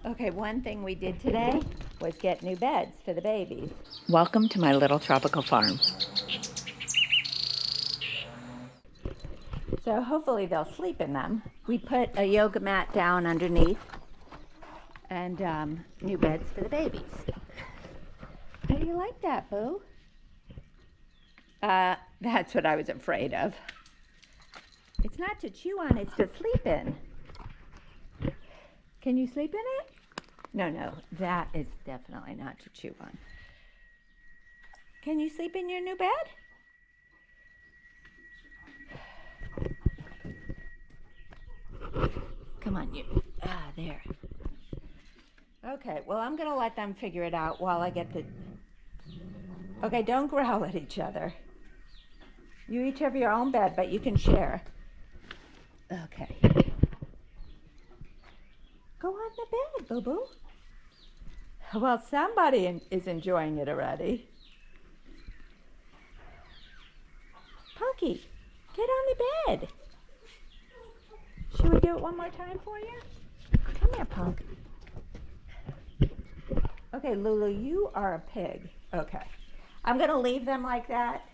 Okay, one thing we did today was get new beds for the babies. Welcome to my little tropical farm. So hopefully they'll sleep in them. We put a yoga mat down underneath and new beds for the babies. How do you like that, Boo? That's what I was afraid of. It's not to chew on, it's to sleep in. Can you sleep in it? No, that is definitely not to chew on. Can you sleep in your new bed? Come on, you. There. Okay, well, I'm going to let them figure it out while I get the... Okay, don't growl at each other. You each have your own bed, but you can share. Okay. Go on the bed, boo-boo. Well, somebody is enjoying it already. Punky, get on the bed. Should we do it one more time for you? Come here, Punk. Okay, Lulu, you are a pig. Okay. I'm going to leave them like that.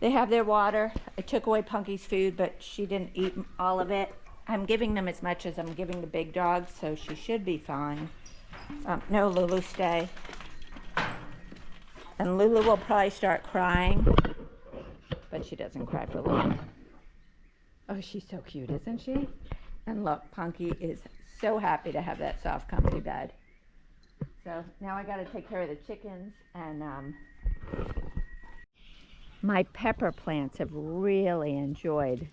They have their water. I took away Punky's food, but she didn't eat all of it. I'm giving them as much as I'm giving the big dog, so she should be fine. No, Lulu, stay. And Lulu will probably start crying, but she doesn't cry for long. Oh, she's so cute, isn't she? And look, Punky is so happy to have that soft, comfy bed. So now I got to take care of the chickens, and my pepper plants have really enjoyed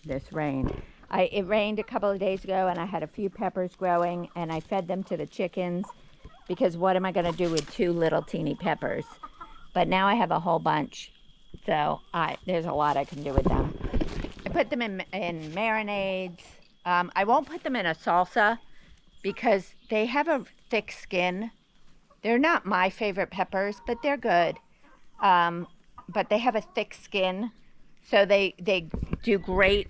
this rain. It rained a couple of days ago, and I had a few peppers growing, and I fed them to the chickens because what am I going to do with 2 little teeny peppers? But now I have a whole bunch, so there's a lot I can do with them. I put them in marinades. I won't put them in a salsa because they have a thick skin. They're not my favorite peppers, but they're good. But they have a thick skin. So they do great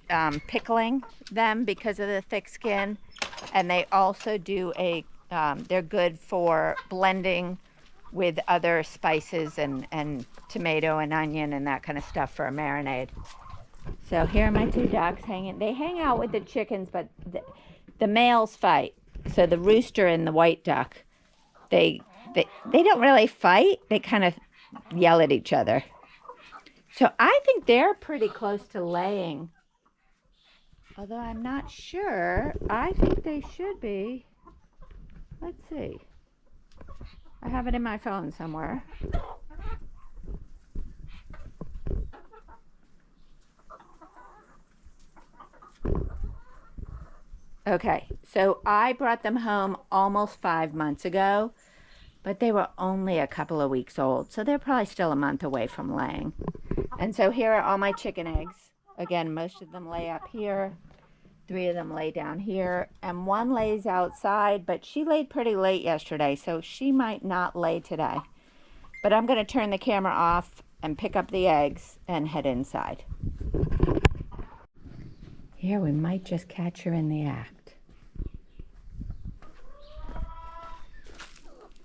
pickling them because of the thick skin, and they also do they're good for blending with other spices and tomato and onion and that kind of stuff for a marinade. So here are my 2 ducks hanging. They hang out with the chickens, but the males fight. So the rooster and the white duck, they don't really fight. They kind of yell at each other. So I think they're pretty close to laying. Although I'm not sure. I think they should be. Let's see. I have it in my phone somewhere. Okay, so I brought them home almost 5 months ago, but they were only a couple of weeks old, so they're probably still a month away from laying. And so here are all my chicken eggs. Again, most of them lay up here. 3 of them lay down here. And 1 lays outside, but she laid pretty late yesterday, so she might not lay today. But I'm going to turn the camera off and pick up the eggs and head inside. Here, we might just catch her in the act.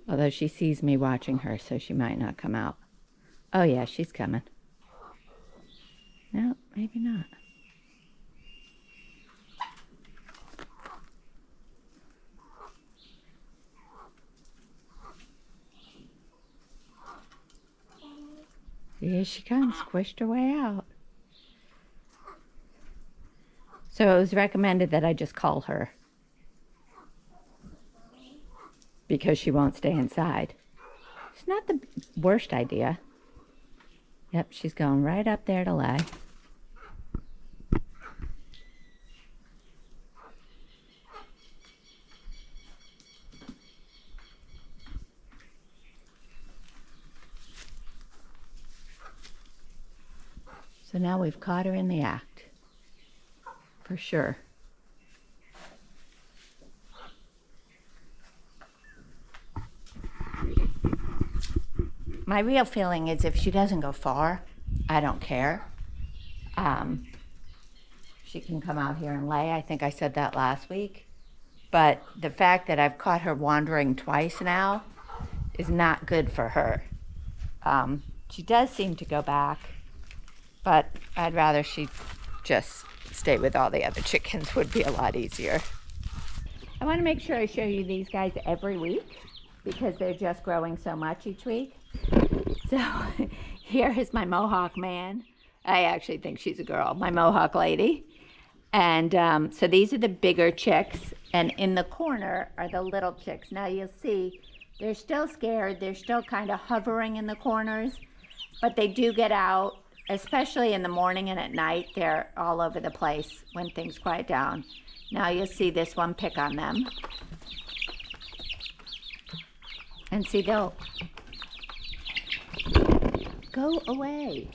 Although she sees me watching her, so she might not come out. Oh yeah, she's coming. No, maybe not. Here she comes, squished her way out. So it was recommended that I just call her because she won't stay inside. It's not the worst idea. Yep, she's going right up there to lay. So now we've caught her in the act. For sure. My real feeling is if she doesn't go far, I don't care. She can come out here and lay. I think I said that last week. but the fact that I've caught her wandering twice now is not good for her. She does seem to go back, but I'd rather she just stay with all the other chickens. Would be a lot easier. I want to make sure I show you these guys every week because they're just growing so much each week. So here is my Mohawk man. I actually think she's a girl, my Mohawk lady. And so these are the bigger chicks, and in the corner are the little chicks. Now you'll see they're still scared. They're still kind of hovering in the corners, but they do get out, especially in the morning and at night. They're all over the place when things quiet down. Now you'll see this one pick on them. And see, they'll go away.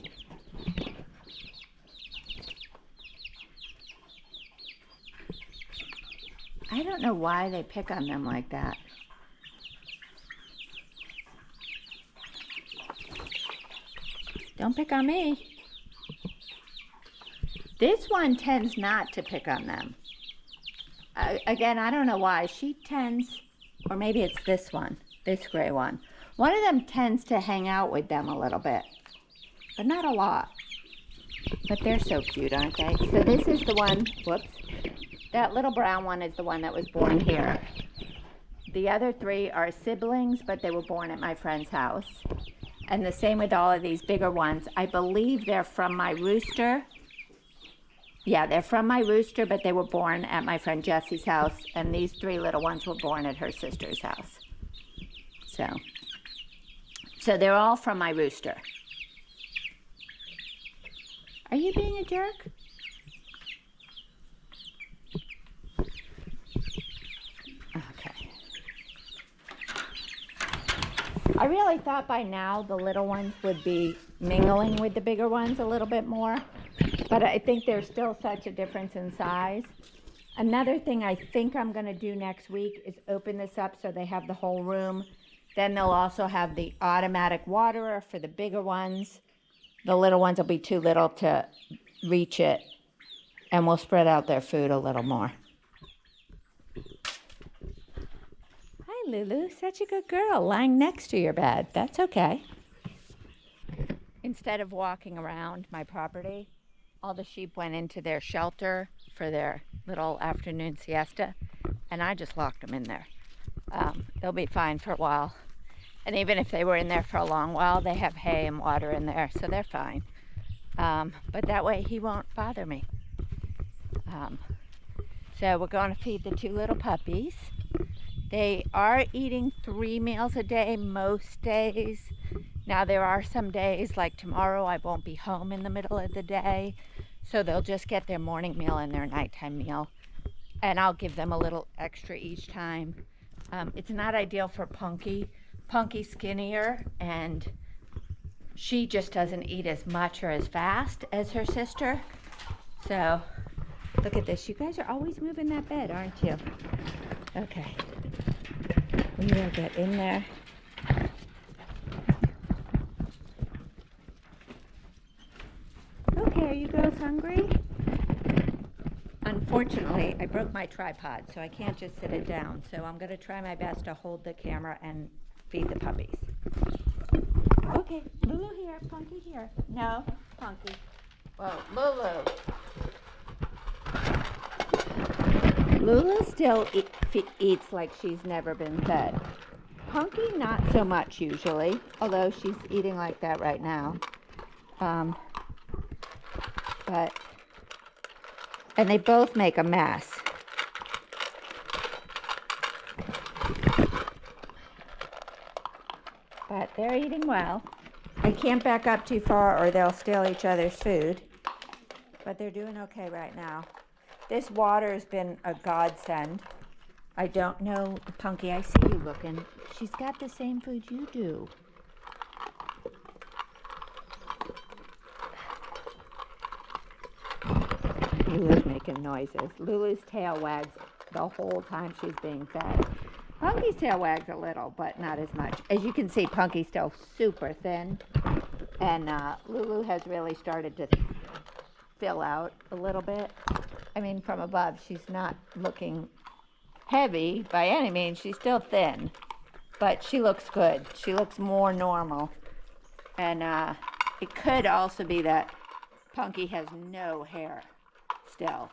I don't know why they pick on them like that. Don't pick on me. This one tends not to pick on them. Again, I don't know why. She tends, or maybe it's this one, this gray one. One of them tends to hang out with them a little bit, but not a lot. But they're so cute, aren't they? So this is the one, whoops. That little brown one is the one that was born here. The other three are siblings, but they were born at my friend's house. And the same with all of these bigger ones. I believe they're from my rooster. Yeah, they're from my rooster, but they were born at my friend Jessie's house. And these three little ones were born at her sister's house. So they're all from my rooster. Are you being a jerk? Okay. I really thought by now the little ones would be mingling with the bigger ones a little bit more, but I think there's still such a difference in size. Another thing I think I'm going to do next week is open this up so they have the whole room. Then they'll also have the automatic waterer for the bigger ones. The little ones will be too little to reach it, and we'll spread out their food a little more. Hi, Lulu. Such a good girl, lying next to your bed. That's okay. Instead of walking around my property, all the sheep went into their shelter for their little afternoon siesta, and I just locked them in there. They'll be fine for a while. And even if they were in there for a long while, they have hay and water in there, so they're fine. But that way he won't bother me. So we're going to feed the two little puppies. They are eating 3 meals a day most days. Now there are some days, like tomorrow, I won't be home in the middle of the day, so they'll just get their morning meal and their nighttime meal. And I'll give them a little extra each time. It's not ideal for Punky. Punky's skinnier, and she just doesn't eat as much or as fast as her sister. So look at this. You guys are always moving that bed, aren't you? Okay. We will get in there. Okay, are you girls hungry? Unfortunately, I broke my tripod, so I can't just sit it down. So I'm going to try my best to hold the camera and feed the puppies. Okay, Lulu here, Punky here. No, Punky. Whoa, Lulu. Lulu still eats like she's never been fed. Punky, not so much usually, although she's eating like that right now. And they both make a mess. But they're eating well. I can't back up too far or they'll steal each other's food. But they're doing okay right now. This water has been a godsend. I don't know, Punky, I see you looking. She's got the same food you do. Lulu's making noises. Lulu's tail wags the whole time she's being fed. Punky's tail wags a little, but not as much. As you can see, Punky's still super thin. And Lulu has really started to fill out a little bit. I mean, from above, she's not looking heavy by any means. She's still thin, but she looks good. She looks more normal. And it could also be that Punky has no hair still.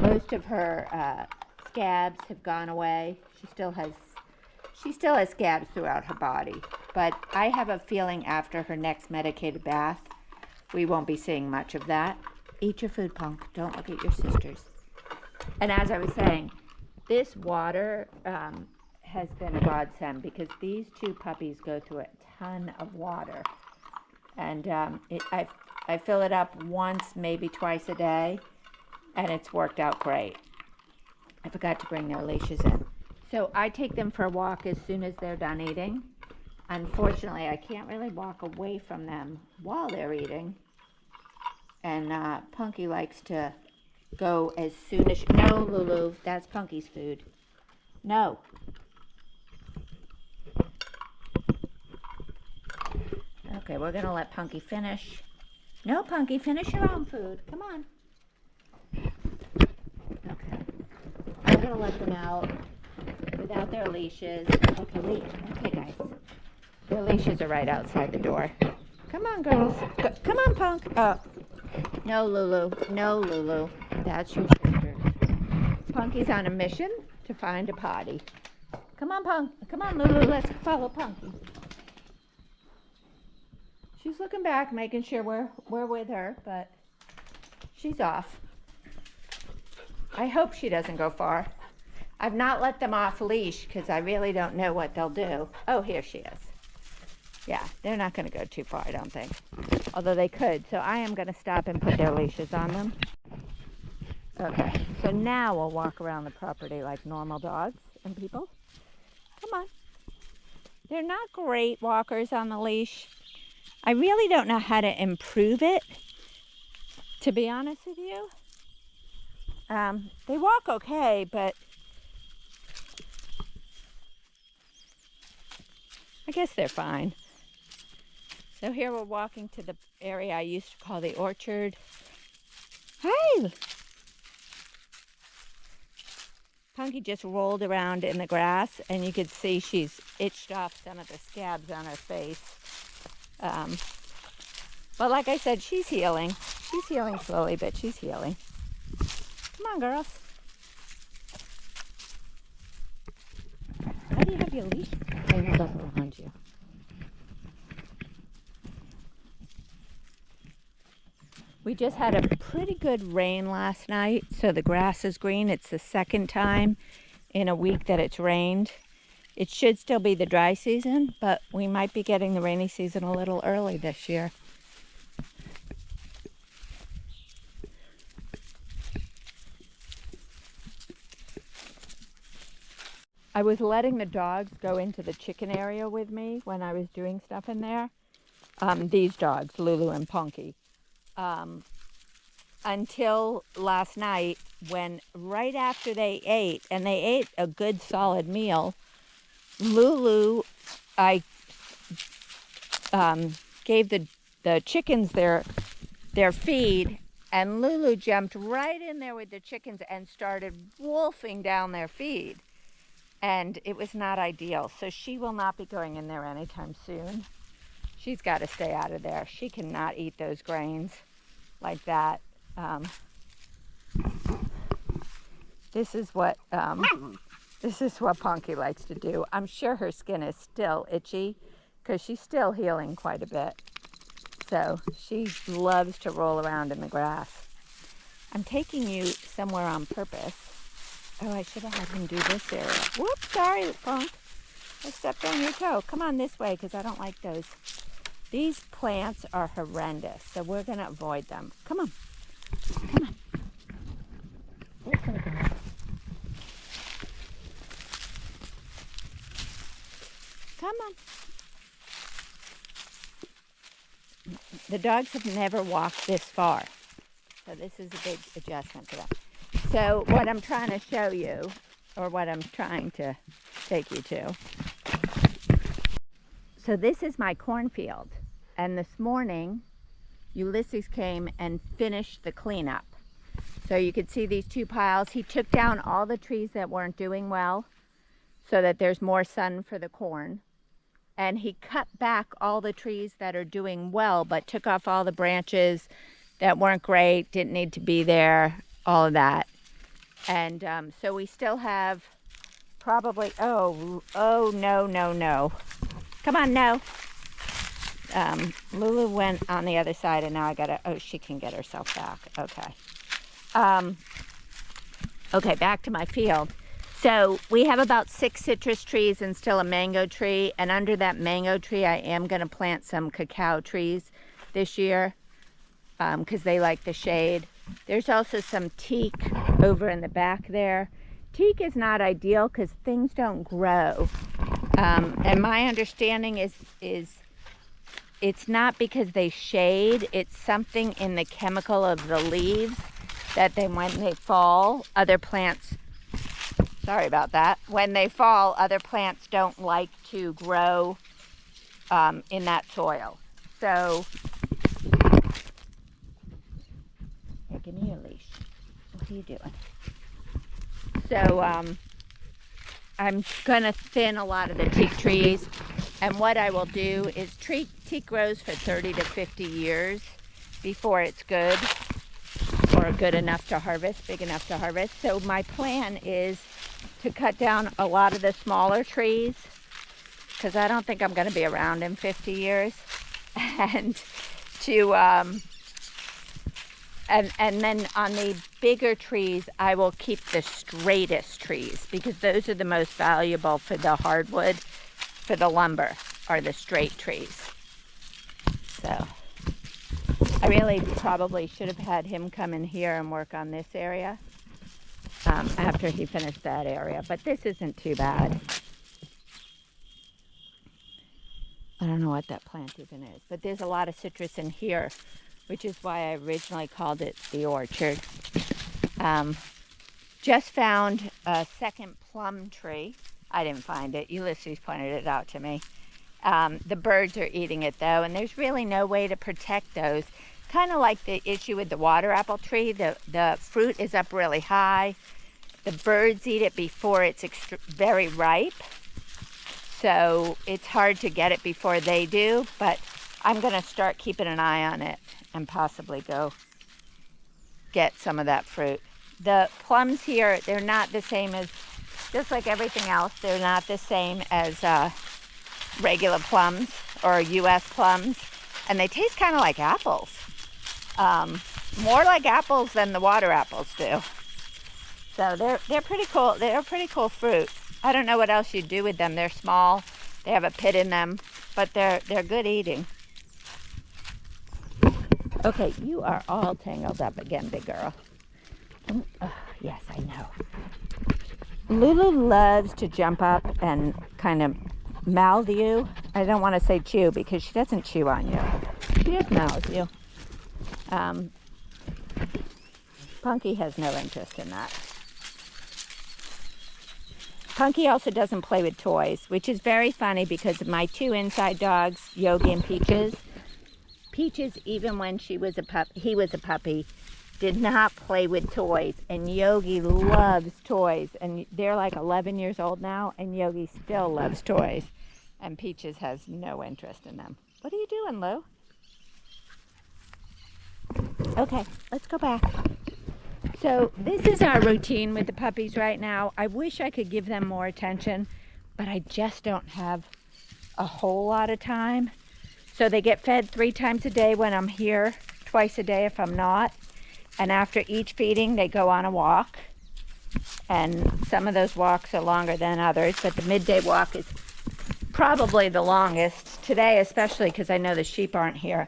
Most of her scabs have gone away. She still has scabs throughout her body, but I have a feeling after her next medicated bath, we won't be seeing much of that. Eat your food, Punk. Don't look at your sisters. And as I was saying, this water has been a godsend because these two puppies go through a ton of water. And I fill it up once, maybe twice a day, and it's worked out great. I forgot to bring their leashes in. So I take them for a walk as soon as they're done eating. Unfortunately, I can't really walk away from them while they're eating. And Punky likes to go as soon as... No, Lulu, that's Punky's food. No. Okay, we're going to let Punky finish. No, Punky, finish your own food. Come on. Okay. I'm going to let them out without their leashes. Okay, guys. Their leashes are right outside the door. Come on, girls. Come on, Punk. Oh. No, Lulu. No, Lulu. That's your sister. Punky's on a mission to find a potty. Come on, Punk. Come on, Lulu. Let's follow Punky. She's looking back, making sure we're with her, but she's off. I hope she doesn't go far. I've not let them off leash because I really don't know what they'll do. Oh, here she is. Yeah, they're not going to go too far, I don't think. Although they could, so I am going to stop and put their leashes on them. Okay, so now we'll walk around the property like normal dogs and people. Come on. They're not great walkers on the leash. I really don't know how to improve it, to be honest with you. They walk okay, but I guess they're fine. So here we're walking to the area I used to call the orchard. Hi! Punky just rolled around in the grass, and you could see she's itched off some of the scabs on her face. But like I said, she's healing. She's healing slowly, but she's healing. Come on, girls. How do you have your leash tangled up around you? We just had a pretty good rain last night, so the grass is green. It's the second time in a week that it's rained. It should still be the dry season, but we might be getting the rainy season a little early this year. I was letting the dogs go into the chicken area with me when I was doing stuff in there. These dogs, Lulu and Punky. Until last night when right after they ate, and they ate a good solid meal, Lulu, I gave the chickens their feed, and Lulu jumped right in there with the chickens and started wolfing down their feed. And it was not ideal, so she will not be going in there anytime soon. She's got to stay out of there. She cannot eat those grains like that. This is what Punky likes to do. I'm sure her skin is still itchy because she's still healing quite a bit. So she loves to roll around in the grass. I'm taking you somewhere on purpose. Oh, I should have had him do this area. Whoops, sorry, Punk. I stepped on your toe. Come on this way because I don't like those. These plants are horrendous, so we're going to avoid them. Come on. Come on. Where's the girl? Come on. The dogs have never walked this far, so this is a big adjustment for them. So what I'm trying to show you, or what I'm trying to take you to, so this is my cornfield, and this morning Ulysses came and finished the cleanup. So you could see these two piles. He took down all the trees that weren't doing well so that there's more sun for the corn. And he cut back all the trees that are doing well, but took off all the branches that weren't great, didn't need to be there, all of that. And so we still have probably, oh, no. Come on, no. Lulu went on the other side, and now I gotta, oh, she can get herself back. Okay. Okay, back to my field. So we have about 6 citrus trees and still a mango tree. And under that mango tree, I am going to plant some cacao trees this year because they like the shade. There's also some teak over in the back there. Teak is not ideal because things don't grow. And my understanding is it's not because they shade. It's something in the chemical of the leaves that when they fall, other plants... Sorry about that. When they fall, other plants don't like to grow in that soil. So, here, give me your leash. What are you doing? So, I'm going to thin a lot of the teak trees. And what I will do is teak grows for 30 to 50 years before it's good or good enough to harvest, big enough to harvest. So my plan is to cut down a lot of the smaller trees because I don't think I'm going to be around in 50 years, and to and then on the bigger trees I will keep the straightest trees because those are the most valuable for the hardwood, for the lumber, are the straight trees. So I really probably should have had him come in here and work on this area after he finished that area, but this isn't too bad. I don't know what that plant even is, but there's a lot of citrus in here, which is why I originally called it the orchard. Just found a second plum tree. I didn't find it. Ulysses pointed it out to me. The birds are eating it though, and there's really no way to protect those. Kind of like the issue with the water apple tree. The fruit is up really high. The birds eat it before it's very ripe. So it's hard to get it before they do, but I'm going to start keeping an eye on it and possibly go get some of that fruit. The plums here, they're not the same as, just like everything else, they're not the same as regular plums or U.S. plums, and they taste kind of like apples. More like apples than the water apples do. So they're pretty cool. They're a pretty cool fruit. I don't know what else you do with them. They're small. They have a pit in them, but they're good eating. Okay, you are all tangled up again, big girl. Oh, yes, I know. Lulu loves to jump up and kind of mouth you. I don't want to say chew because she doesn't chew on you. She just mouths you. Punky has no interest in that. Punky also doesn't play with toys, which is very funny because my 2 inside dogs, Yogi and Peaches. Peaches, even when he was a puppy, did not play with toys, and Yogi loves toys, and they're like 11 years old now, and Yogi still loves toys, and Peaches has no interest in them. What are you doing, Lou? Okay, let's go back. So this is our routine with the puppies right now. I wish I could give them more attention, but I just don't have a whole lot of time. So they get fed 3 times a day when I'm here, twice a day if I'm not. And after each feeding, they go on a walk. And some of those walks are longer than others, but the midday walk is probably the longest. Today, especially because I know the sheep aren't here.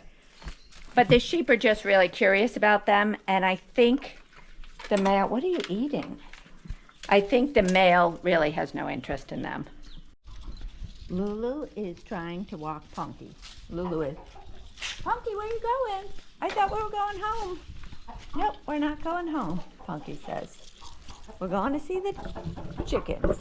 But the sheep are just really curious about them, and I think the male, what are you eating? I think the male really has no interest in them. Lulu is trying to walk Punky. Lulu is, Punky, where are you going? I thought we were going home. Nope, we're not going home, Punky says. We're going to see the chickens.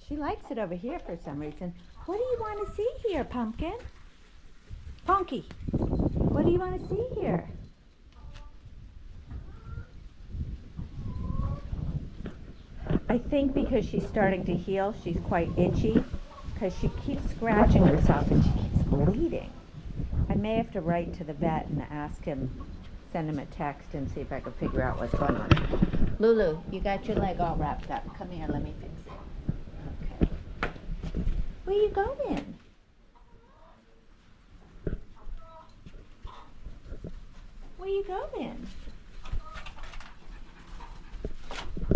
She likes it over here for some reason. What do you want to see here, Pumpkin? Punky, what do you want to see here? I think because she's starting to heal, she's quite itchy because she keeps scratching herself and she keeps bleeding. I may have to write to the vet and ask him, send him a text and see if I can figure out what's going on. Lulu, you got your leg all wrapped up. Come here, let me fix it. Okay. Where you going? Where you going?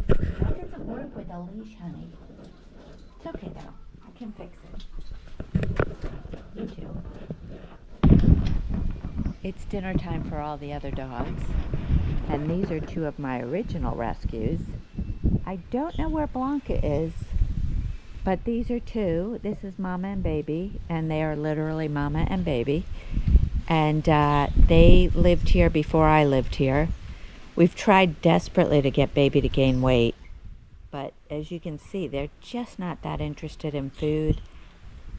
That doesn't work with a leash, honey. It's okay though. I can fix it. You too. It's dinner time for all the other dogs. And these are two of my original rescues. I don't know where Blanca is, but these are two. This is Mama and Baby, and they are literally Mama and Baby. And they lived here before I lived here. We've tried desperately to get Baby to gain weight, but as you can see, they're just not that interested in food.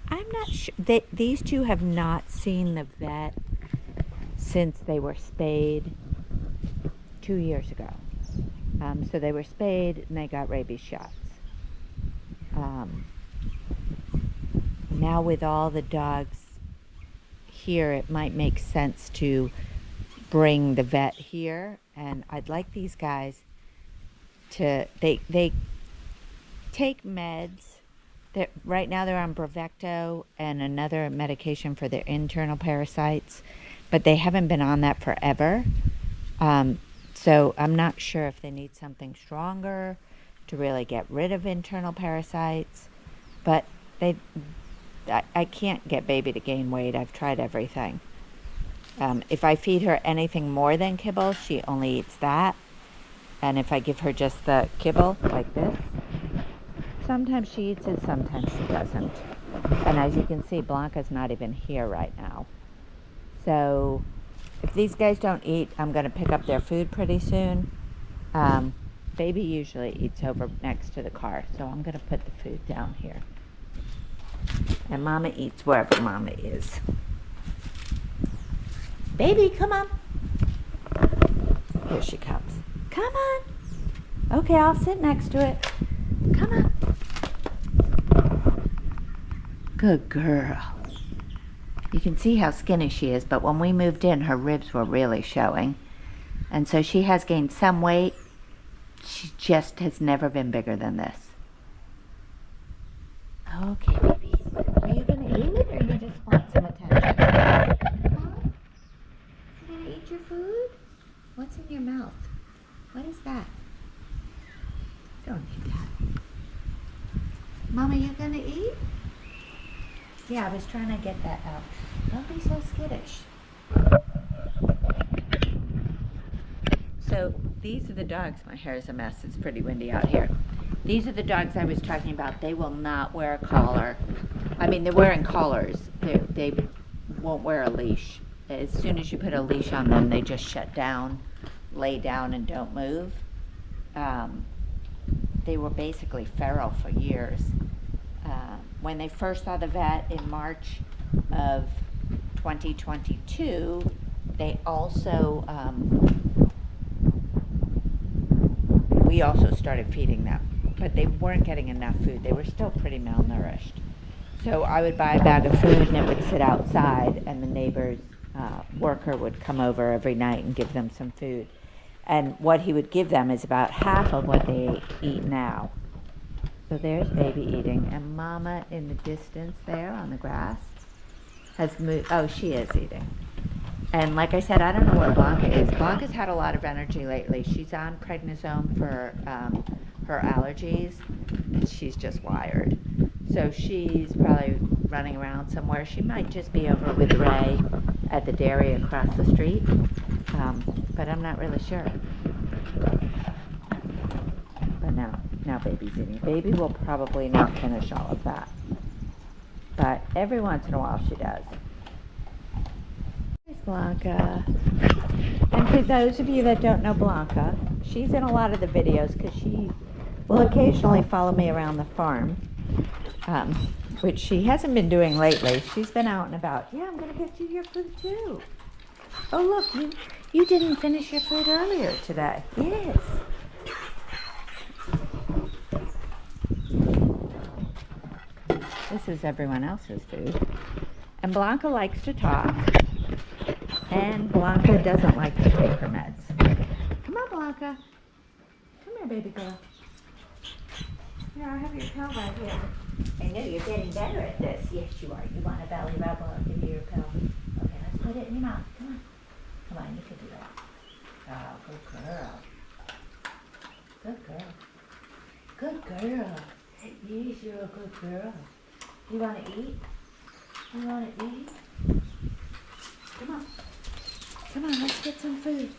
I'm not sure. These two have not seen the vet since they were spayed 2 years ago. So they were spayed and they got rabies shots. Now with all the dogs here, it might make sense to bring the vet here, and I'd like these guys to they take meds. Right now they're on Bravecto and another medication for their internal parasites, but they haven't been on that forever. So I'm not sure if they need something stronger to really get rid of internal parasites, but I can't get Baby to gain weight. I've tried everything. If I feed her anything more than kibble, she only eats that. And if I give her just the kibble, like this, sometimes she eats it, sometimes she doesn't. And as you can see, Blanca's not even here right now. So if these guys don't eat, I'm going to pick up their food pretty soon. Baby usually eats over next to the car, so I'm going to put the food down here. And Mama eats wherever Mama is. Baby, come on. Here she comes. Come on. Okay, I'll sit next to it. Come on. Good girl. You can see how skinny she is, but when we moved in, her ribs were really showing. And so she has gained some weight. She just has never been bigger than this. Okay, baby. Are you going to eat it, or you just want some attention? Huh? You going to eat your food? What's in your mouth? What is that? Don't eat that. Mama, you going to eat? Yeah, I was trying to get that out. Don't be so skittish. So these are the dogs. My hair is a mess. It's pretty windy out here. These are the dogs I was talking about. They will not wear a collar. I mean, they're wearing collars. They won't wear a leash. As soon as you put a leash on them, they just shut down, lay down, and don't move. They were basically feral for years. When they first saw the vet in March of 2022, they also, we also started feeding them, but they weren't getting enough food. They were still pretty malnourished. So I would buy a bag of food and it would sit outside, and the neighbor's worker would come over every night and give them some food. And what he would give them is about half of what they eat now. So there's Baby eating, and Mama in the distance there on the grass has moved. Oh, she is eating. And like I said, I don't know where Blanca is. Blanca's had a lot of energy lately. She's on prednisone for her allergies, and she's just wired. So she's probably running around somewhere. She might just be over with Ray at the dairy across the street, but I'm not really sure. But now Baby's eating. Baby will probably not finish all of that, but every once in a while she does. There's Blanca. And for those of you that don't know Blanca, she's in a lot of the videos because she will occasionally follow me around the farm. which she hasn't been doing lately. She's been out and about. Yeah, I'm gonna get you your food too. Oh look, you didn't finish your food earlier today. Yes. This is everyone else's food. And Blanca likes to talk. And Blanca doesn't like to take her meds. Come on, Blanca. Come here, baby girl. Here, I have your pill right here. I know you're getting better at this. Yes, you are. You want a belly rub? I'll give you your pill. Okay, let's put it in your mouth. Come on. Come on, you can do that. Oh, good girl. Good girl. Good girl. Yes, you're a good girl. You want to eat? You want to eat? Come on. Come on, let's get some food.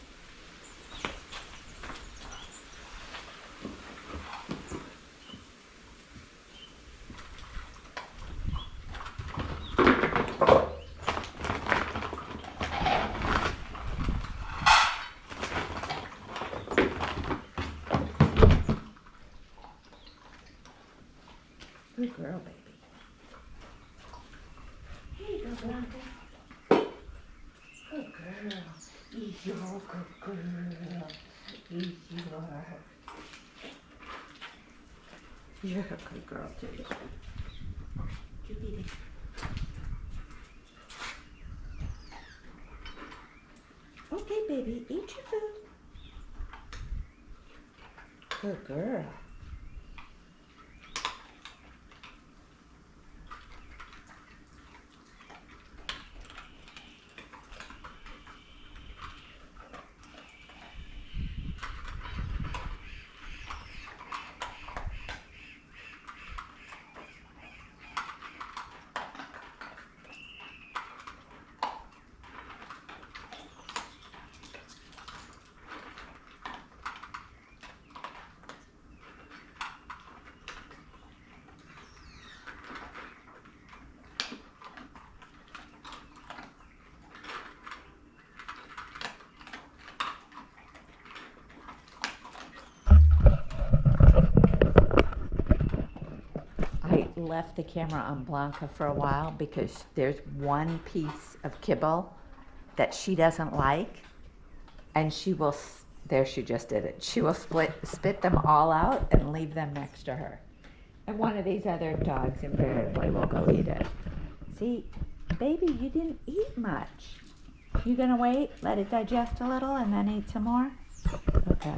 Good girl, baby. Here you go, Blanca. Good girl. Yes, you're a good girl. Yes, you are. You're a good girl, too. You beat it. Okay, baby, eat your food. Good girl. Left the camera on Blanca for a while because there's one piece of kibble that she doesn't like, and she will, there she just did it, she will spit them all out and leave them next to her. And one of these other dogs invariably will go eat it. See, baby, you didn't eat much. You gonna wait, let it digest a little, and then eat some more? Okay.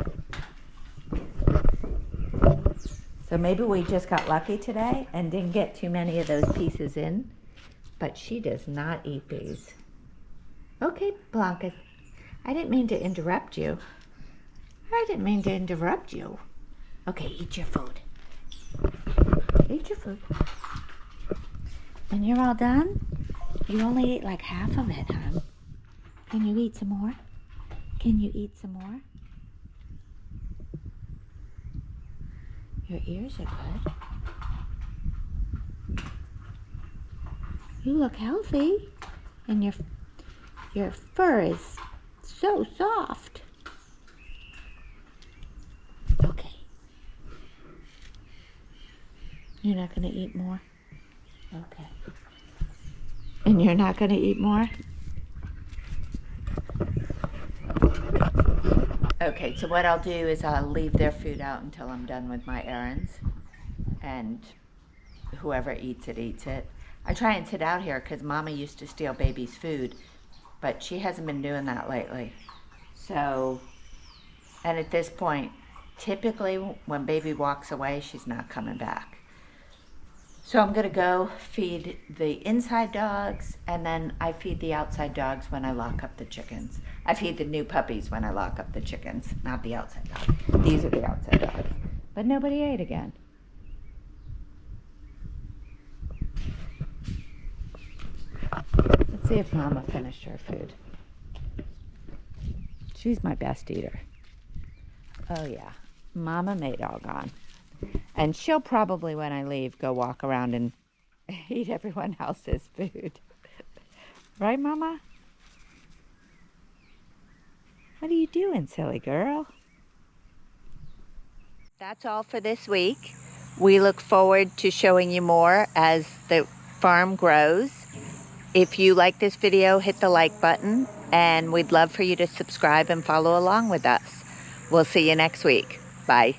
So maybe we just got lucky today and didn't get too many of those pieces in, but she does not eat these. Okay, Blanca, I didn't mean to interrupt you. Okay, eat your food. Eat your food. When you're all done, you only ate like half of it, hon. Can you eat some more? Can you eat some more? Your ears are good. You look healthy, and your fur is so soft. Okay. You're not going to eat more? Okay. And you're not going to eat more? Okay, so what I'll do is I'll leave their food out until I'm done with my errands, and whoever eats it, eats it. I try and sit out here because Mama used to steal baby's food, but she hasn't been doing that lately. So, and at this point, typically when baby walks away, she's not coming back. So I'm gonna go feed the inside dogs, and then I feed the outside dogs when I lock up the chickens. I feed the new puppies when I lock up the chickens, not the outside dogs. These are the outside dogs. But nobody ate again. Let's see if Mama finished her food. She's my best eater. Oh yeah, Mama made all gone. And she'll probably, when I leave, go walk around and eat everyone else's food. Right, Mama? What are you doing, silly girl? That's all for this week. We look forward to showing you more as the farm grows. If you like this video, hit the like button, and we'd love for you to subscribe and follow along with us. We'll see you next week. Bye.